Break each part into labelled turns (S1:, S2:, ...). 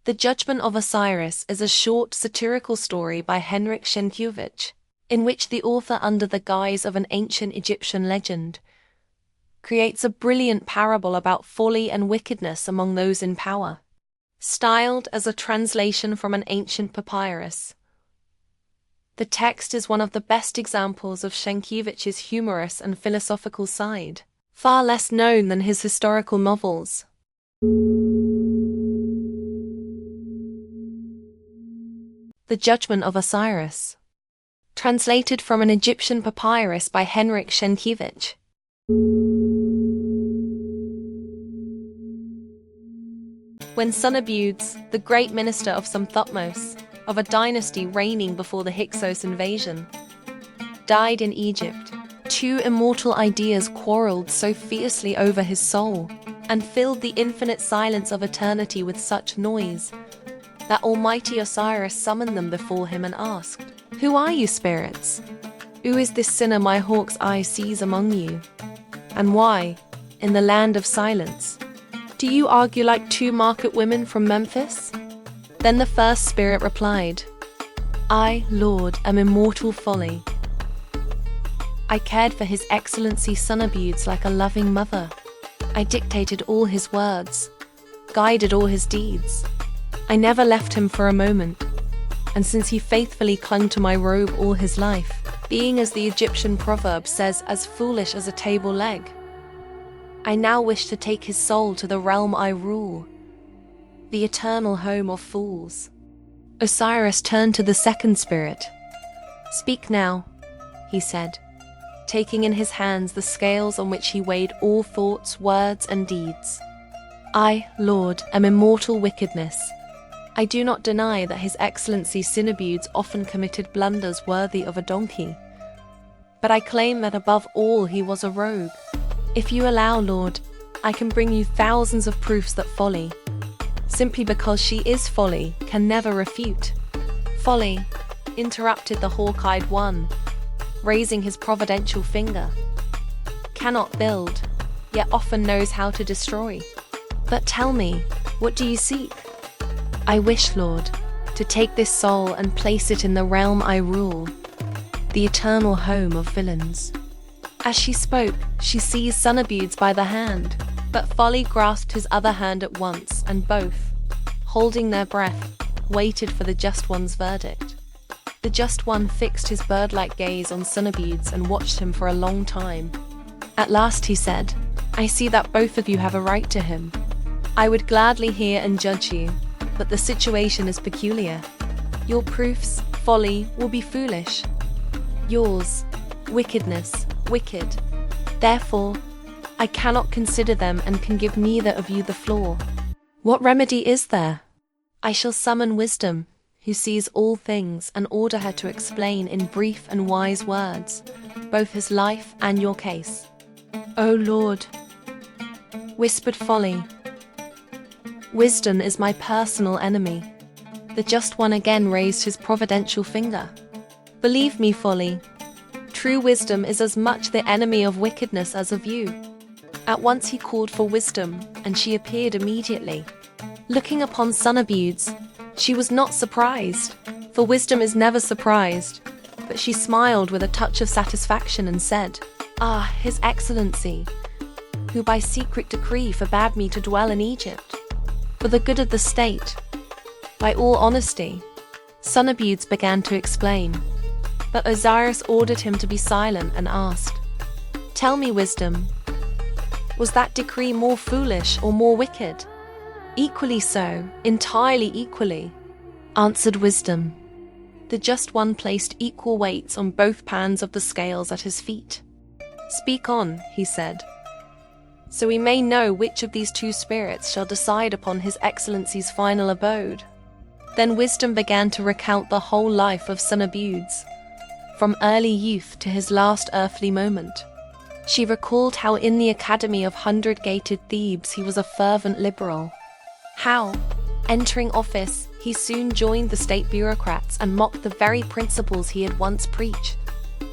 S1: The Judgment of Osiris is a short satirical story by Henryk Sienkiewicz, in which the author, under the guise of an ancient Egyptian legend, creates a brilliant parable about folly and wickedness among those in power. Styled as a translation from an ancient papyrus, the text is one of the best examples of Sienkiewicz's humorous and philosophical side, far less known than his historical novels. The Judgment of Osiris, translated from an Egyptian papyrus by Henryk Sienkiewicz. When Sennacherib, the great minister of some Thutmose, of a dynasty reigning before the Hyksos invasion, died in Egypt, two immortal ideas quarreled so fiercely over his soul, and filled the infinite silence of eternity with such noise, that Almighty Osiris summoned them before him and asked, "Who are you, spirits? Who is this sinner my hawk's eye sees among you? And why, in the land of silence, do you argue like two market women from Memphis?" Then the first spirit replied, "I, Lord, am immortal folly. I cared for His Excellency Sennacherib like a loving mother. I dictated all his words, guided all his deeds. I never left him for a moment, and since he faithfully clung to my robe all his life, being, as the Egyptian proverb says, as foolish as a table leg, I now wish to take his soul to the realm I rule, the eternal home of fools." Osiris turned to the second spirit. "Speak now," he said, taking in his hands the scales on which he weighed all thoughts, words, and deeds. "I, Lord, am immortal wickedness. I do not deny that His Excellency Sennacherib often committed blunders worthy of a donkey, but I claim that above all he was a rogue. If you allow, Lord, I can bring you thousands of proofs that folly, simply because she is folly, can never refute." "Folly," interrupted the hawk-eyed one, raising his providential finger, "cannot build, yet often knows how to destroy. But tell me, what do you seek?" "I wish, Lord, to take this soul and place it in the realm I rule, the eternal home of villains." As she spoke, she seized Sennacherib by the hand, but Folly grasped his other hand at once, and both, holding their breath, waited for the Just One's verdict. The Just One fixed his bird-like gaze on Sennacherib and watched him for a long time. At last he said, "I see that both of you have a right to him. I would gladly hear and judge you, but the situation is peculiar. Your proofs, folly, will be foolish. Yours, wickedness, wicked. Therefore, I cannot consider them and can give neither of you the floor. What remedy is there? I shall summon wisdom, who sees all things, and order her to explain in brief and wise words both his life and your case." "O Lord," whispered Folly, "wisdom is my personal enemy." The Just One again raised his providential finger. "Believe me, Folly, true wisdom is as much the enemy of wickedness as of you." At once he called for wisdom, and she appeared immediately. Looking upon Sennacherib, she was not surprised, for wisdom is never surprised, but she smiled with a touch of satisfaction and said, "Ah, His Excellency, who by secret decree forbade me to dwell in Egypt, for the good of the state, by all honesty." Sennacherib began to explain, but Osiris ordered him to be silent and asked, "Tell me, wisdom, was that decree more foolish or more wicked?" "Equally so, entirely equally," answered wisdom. The Just One placed equal weights on both pans of the scales at his feet. "Speak on," he said, "so we may know which of these two spirits shall decide upon His Excellency's final abode." Then wisdom began to recount the whole life of Sennacherib, from early youth to his last earthly moment. She recalled how in the Academy of 100-gated Thebes he was a fervent liberal. How, entering office, he soon joined the state bureaucrats and mocked the very principles he had once preached.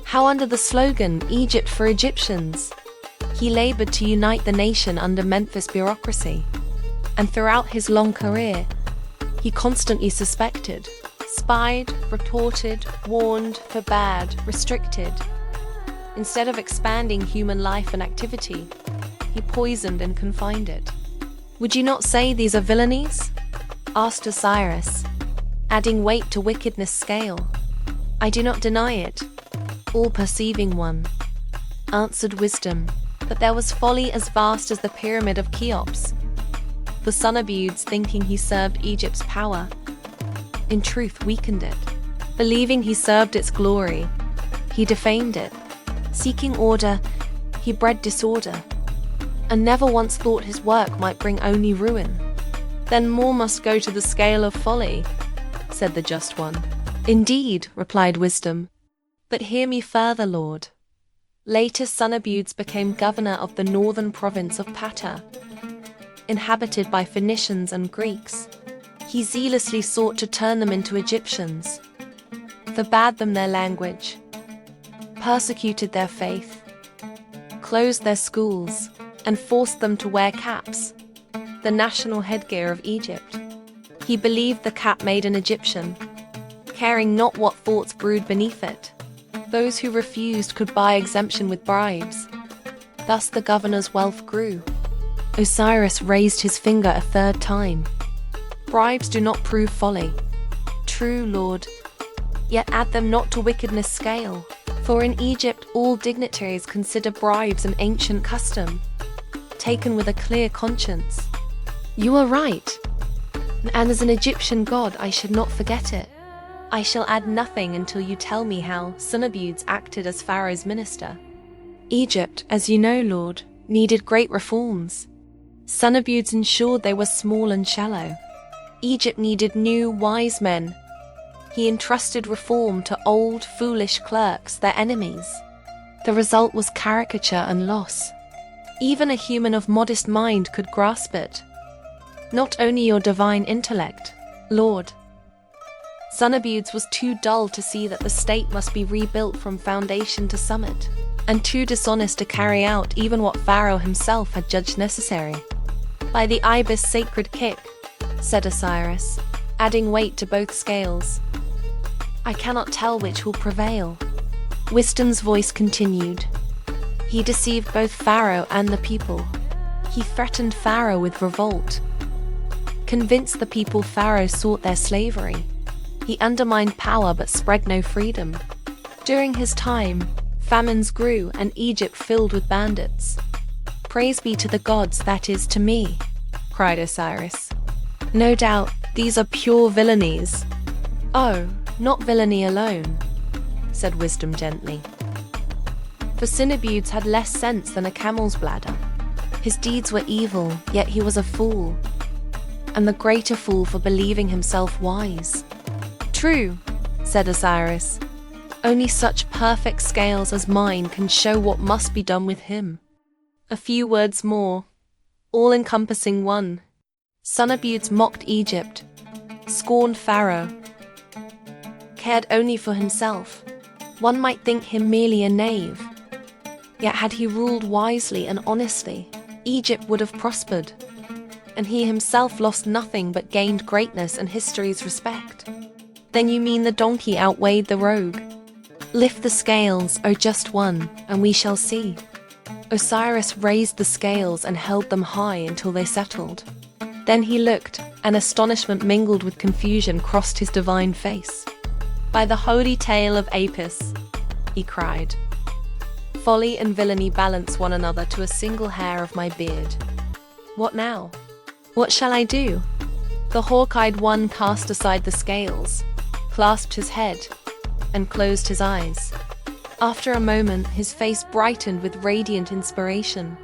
S1: How under the slogan, "Egypt for Egyptians," he labored to unite the nation under Memphis bureaucracy. And throughout his long career, He constantly suspected, spied, reported, warned, forbade, restricted. Instead of expanding human life and activity, he poisoned and confined it. "Would you not say these are villainies?" asked Osiris, adding weight to wickedness' scale. "I do not deny it, all-perceiving one," answered Wisdom, "but there was folly as vast as the pyramid of Cheops. The son of Udes, thinking he served Egypt's power, in truth weakened it. Believing he served its glory, he defamed it. Seeking order, he bred disorder, and never once thought his work might bring only ruin." "Then more must go to the scale of folly," said the Just One. "Indeed," replied Wisdom, "but hear me further, Lord. Later Udes became governor of the northern province of Pata, inhabited by Phoenicians and Greeks. He zealously sought to turn them into Egyptians, forbade them their language, persecuted their faith, closed their schools, and forced them to wear caps, the national headgear of Egypt. He believed the cap made an Egyptian, caring not what thoughts brewed beneath it. Those who refused could buy exemption with bribes. Thus the governor's wealth grew." Osiris raised his finger a third time. "Bribes do not prove folly." "True, Lord. Yet add them not to wickedness' scale. For in Egypt all dignitaries consider bribes an ancient custom, taken with a clear conscience." "You are right. And as an Egyptian god, I should not forget it. I shall add nothing until you tell me how Udes acted as Pharaoh's minister." "Egypt, as you know, Lord, needed great reforms. Udes ensured they were small and shallow. Egypt needed new, wise men. He entrusted reform to old, foolish clerks, their enemies. The result was caricature and loss. Even a human of modest mind could grasp it. Not only your divine intellect, Lord. Udes was too dull to see that the state must be rebuilt from foundation to summit, and too dishonest to carry out even what Pharaoh himself had judged necessary. "By the ibis sacred kick," said Osiris, adding weight to both scales, "I cannot tell which will prevail." Wisdom's voice continued. "He deceived both Pharaoh and the people. He threatened Pharaoh with revolt, convinced the people Pharaoh sought their slavery. He undermined power but spread no freedom. During his time, famines grew and Egypt filled with bandits. Praise be to the gods, that is, to me," cried Osiris. "No doubt, these are pure villainies." "Oh, not villainy alone," said Wisdom gently. "For Udes had less sense than a camel's bladder. His deeds were evil, yet he was a fool, and the greater fool for believing himself wise." "True," said Osiris. "Only such perfect scales as mine can show what must be done with him. A few words more, all-encompassing one. Udes mocked Egypt, scorned Pharaoh, cared only for himself. One might think him merely a knave. Yet had he ruled wisely and honestly, Egypt would have prospered, and he himself lost nothing but gained greatness and history's respect." "Then you mean the donkey outweighed the rogue?" "Lift the scales, O Just One, and we shall see." Osiris raised the scales and held them high until they settled. Then he looked, and astonishment mingled with confusion crossed his divine face. "By the holy tail of Apis," he cried, "folly and villainy balance one another to a single hair of my beard. What now? What shall I do?" The hawk-eyed one cast aside the scales, clasped his head, and closed his eyes. After a moment, his face brightened with radiant inspiration.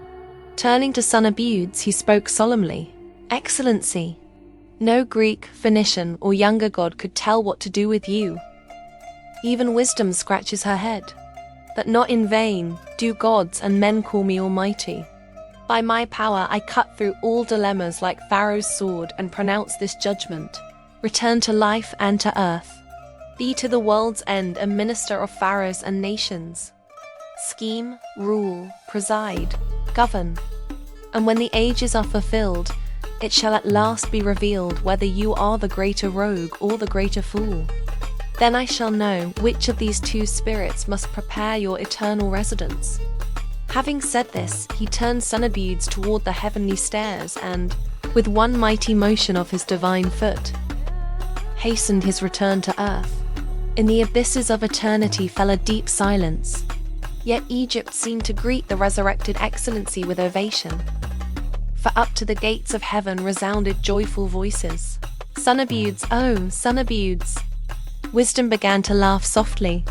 S1: Turning to Udes, he spoke solemnly. "Excellency, no Greek, Phoenician, or younger god could tell what to do with you. Even Wisdom scratches her head. That not in vain do gods and men call me almighty. By my power I cut through all dilemmas like Pharaoh's sword and pronounce this judgment. Return to life and to earth. Be to the world's end a minister of pharaohs and nations. Scheme, rule, preside, govern. And when the ages are fulfilled, It shall at last be revealed whether you are the greater rogue or the greater fool. Then I shall know which of these two spirits must prepare your eternal residence." Having said this, he turned Sunnibudes toward the heavenly stairs and, with one mighty motion of his divine foot, hastened his return to earth. In the abysses of eternity fell a deep silence, yet Egypt seemed to greet the resurrected excellency with ovation. For up to the gates of heaven resounded joyful voices. "Sunnibudes, oh, Sunnibudes!" Wisdom began to laugh softly.